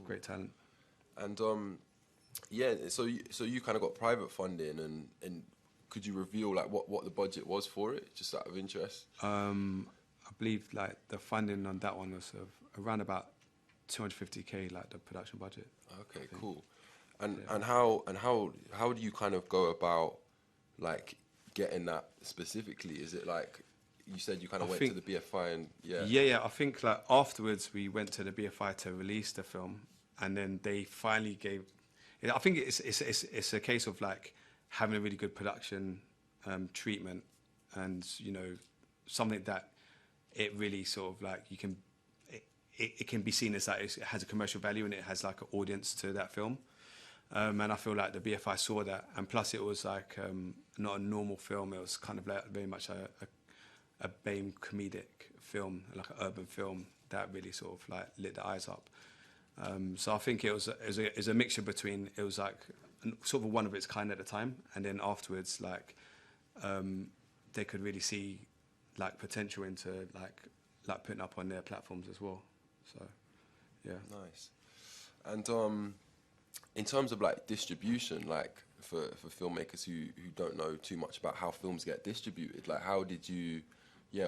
great talent. And yeah, so you kind of got private funding, and could you reveal like what the budget was for it, just out of interest? I believe like the funding on that one was around about 250K, like the production budget. Okay, cool. And how do you kind of go about like getting that specifically? Is it like you said you kind of went to the BFI and Yeah. I think like afterwards we went to the BFI to release the film, and then they finally gave. I think it's a case of like having a really good production treatment, and you know, something that it really sort of like you can. It can be seen as that it has a commercial value and it has like an audience to that film. And I feel like the BFI saw that, and plus it was like not a normal film. It was kind of like very much a BAME comedic film, like an urban film that really sort of like lit the eyes up. So I think it was a mixture between, it was like sort of one of its kind at the time, and then afterwards like they could really see like potential into like putting up on their platforms as well. So yeah. Nice. And in terms of like distribution, like for filmmakers who don't know too much about how films get distributed, like how did you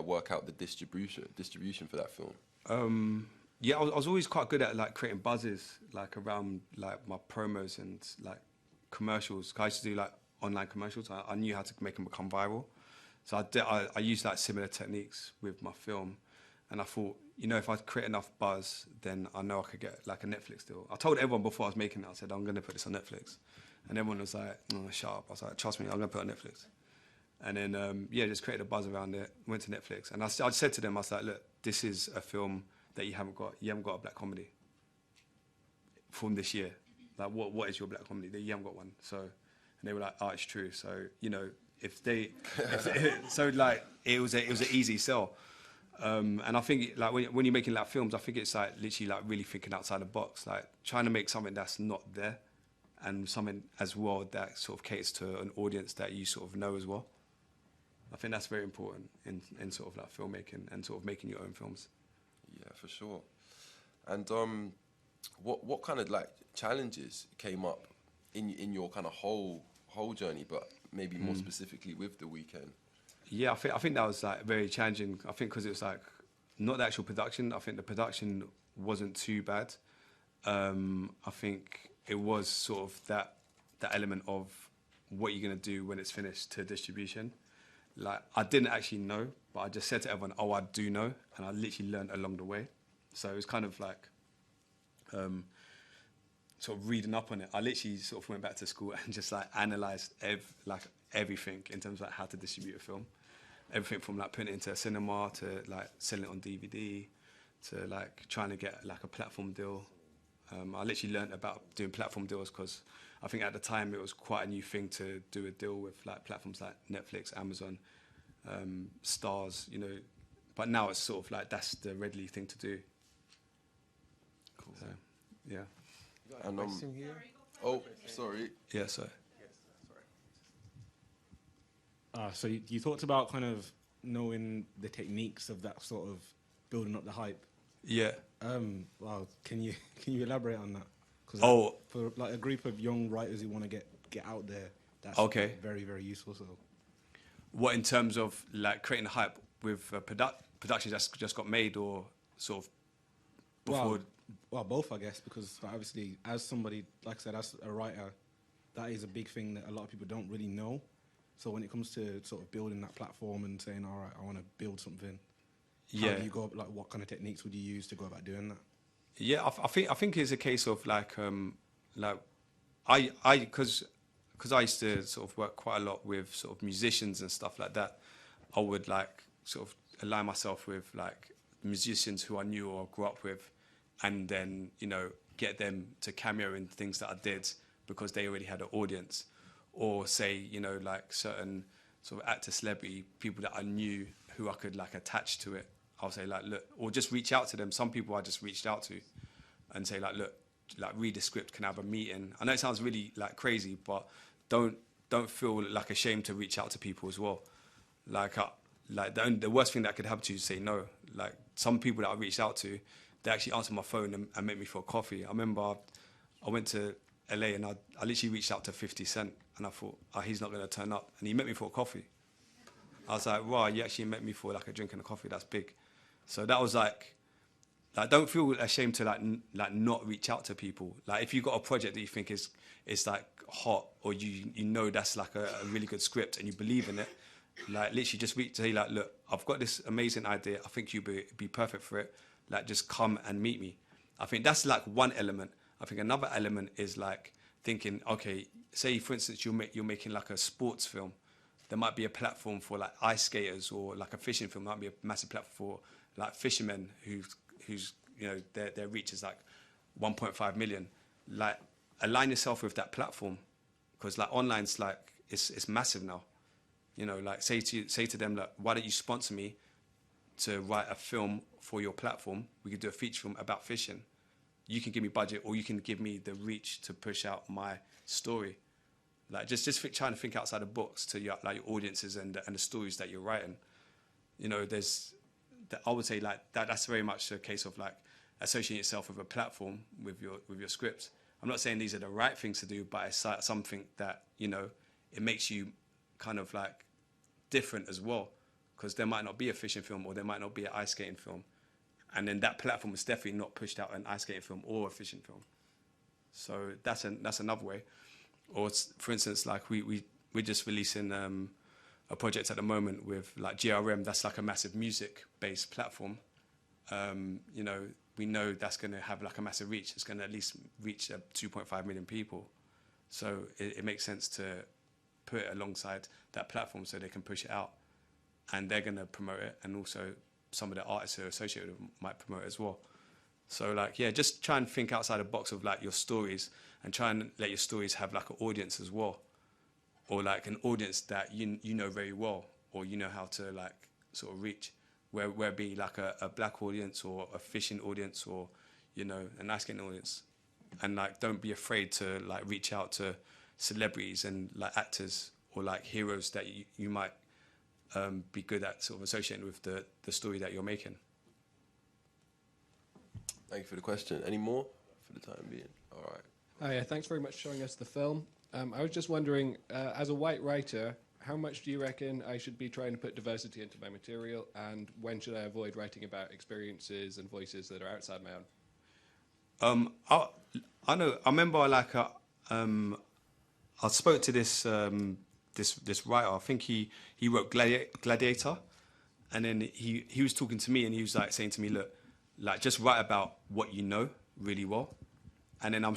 work out the distribution for that film? Yeah, I was always quite good at like creating buzzes like around like my promos and like commercials. 'Cause I used to do like online commercials. I knew how to make them become viral. So I used like similar techniques with my film, and I thought, you know, if I create enough buzz, then I know I could get like a Netflix deal. I told everyone before I was making it, I said, I'm going to put this on Netflix. And everyone was like, oh, shut up. I was like, trust me, I'm going to put it on Netflix. And then, just created a buzz around it, went to Netflix. And I said to them, I was like, look, this is a film that you haven't got. You haven't got a black comedy from this year. Like, what is your black comedy? You haven't got one. So, and they were like, oh, it's true. So, you know, so like, it was an easy sell. And I think like when you're making like films, I think it's like literally like really thinking outside the box, like trying to make something that's not there, and something as well that sort of caters to an audience that you sort of know as well. I think that's very important in sort of like filmmaking and sort of making your own films. Yeah, for sure. And what kind of like challenges came up in your kind of whole journey, but maybe more specifically with The Weeknd? Yeah, I think that was like very challenging. I think because it was like not the actual production. I think the production wasn't too bad. I think it was sort of that element of what you're gonna do when it's finished to distribution. Like I didn't actually know, but I just said to everyone, "Oh, I do know," and I literally learned along the way. So it was kind of like sort of reading up on it. I literally sort of went back to school and just like analysed everything in terms of like how to distribute a film. Everything from like putting it into a cinema to like selling it on DVD to like trying to get like a platform deal. I literally learned about doing platform deals because I think at the time it was quite a new thing to do a deal with like platforms like Netflix, Amazon, Stars, you know. But now it's sort of like that's the readily thing to do. Cool. So, yeah. And oh, sorry. Yeah, sorry. So you talked about kind of knowing the techniques of that sort of building up the hype. Yeah. Wow. Can you elaborate on that? Because for like a group of young writers who want to get out there, that's okay. Very, very useful. So, what in terms of like creating a hype with productions that's just got made, or sort of before? Well, both, I guess, because obviously, as somebody, like I said, as a writer, that is a big thing that a lot of people don't really know. So when it comes to sort of building that platform and saying, all right, I want to build something, how do you go, like what kind of techniques would you use to go about doing that? Yeah, I think it's a case of like because I used to sort of work quite a lot with sort of musicians and stuff like that. I would like sort of align myself with like musicians who I knew or grew up with, and then, you know, get them to cameo in things that I did because they already had an audience. Or say, you know, like certain sort of actor, celebrity, people that I knew who I could like attach to it. I'll say like, look, or just reach out to them. Some people I just reached out to and say like, look, like read the script, can I have a meeting? I know it sounds really like crazy, but don't feel like ashamed to reach out to people as well. Like the worst thing that could happen to you is say no. Like some people that I reached out to, they actually answered my phone and met me for a coffee. I remember I went to LA and I literally reached out to 50 Cent and I thought, oh, he's not going to turn up. And he met me for a coffee. I was like, wow, you actually met me for like a drink and a coffee. That's big. So that was like don't feel ashamed to like not reach out to people. Like if you got a project that you think is like hot, or you know that's like a really good script and you believe in it, like literally just say like, look, I've got this amazing idea. I think you'd be perfect for it. Like just come and meet me. I think that's like one element. I think another element is like thinking, okay, say for instance you're making like a sports film. There might be a platform for like ice skaters, or like a fishing film might be a massive platform for like fishermen who's their reach is like 1.5 million. Like align yourself with that platform, because like online's like it's massive now. Like say to them, like, why don't you sponsor me to write a film for your platform? We could do a feature film about fishing. You can give me budget, or you can give me the reach to push out my story. Like just trying to think outside the box to your audiences and the stories that you're writing. I would say like that's very much a case of like associating yourself with a platform with your script. I'm not saying these are the right things to do, but it's something that it makes you kind of like different as well, because there might not be a fishing film, or there might not be an ice skating film, and then that platform is definitely not pushed out an ice skating film or a fishing film. So that's another way. Or for instance, like we're just releasing a project at the moment with like GRM. That's like a massive music-based platform. We know that's going to have like a massive reach. It's going to at least reach 2.5 million people. So it makes sense to put it alongside that platform so they can push it out, and they're going to promote it, and also some of the artists who are associated with it might promote it as well. So like, yeah, just try and think outside the box of like your stories, and try and let your stories have like an audience as well, or like an audience that you know very well, or you know how to like sort of reach, where it be like a black audience, or a fishing audience, or an ice skating audience. And like don't be afraid to like reach out to celebrities and like actors, or like heroes that you might be good at sort of associating with the story that you're making. Thank you for the question. Any more for the time being? All right. Oh, yeah, thanks very much for showing us the film. I was just wondering, as a white writer, how much do you reckon I should be trying to put diversity into my material, and when should I avoid writing about experiences and voices that are outside my own? I know. I remember like I spoke to this writer. I think he wrote Gladiator, and then he was talking to me, and he was like saying to me, look, like just write about what you know really well, and then I'm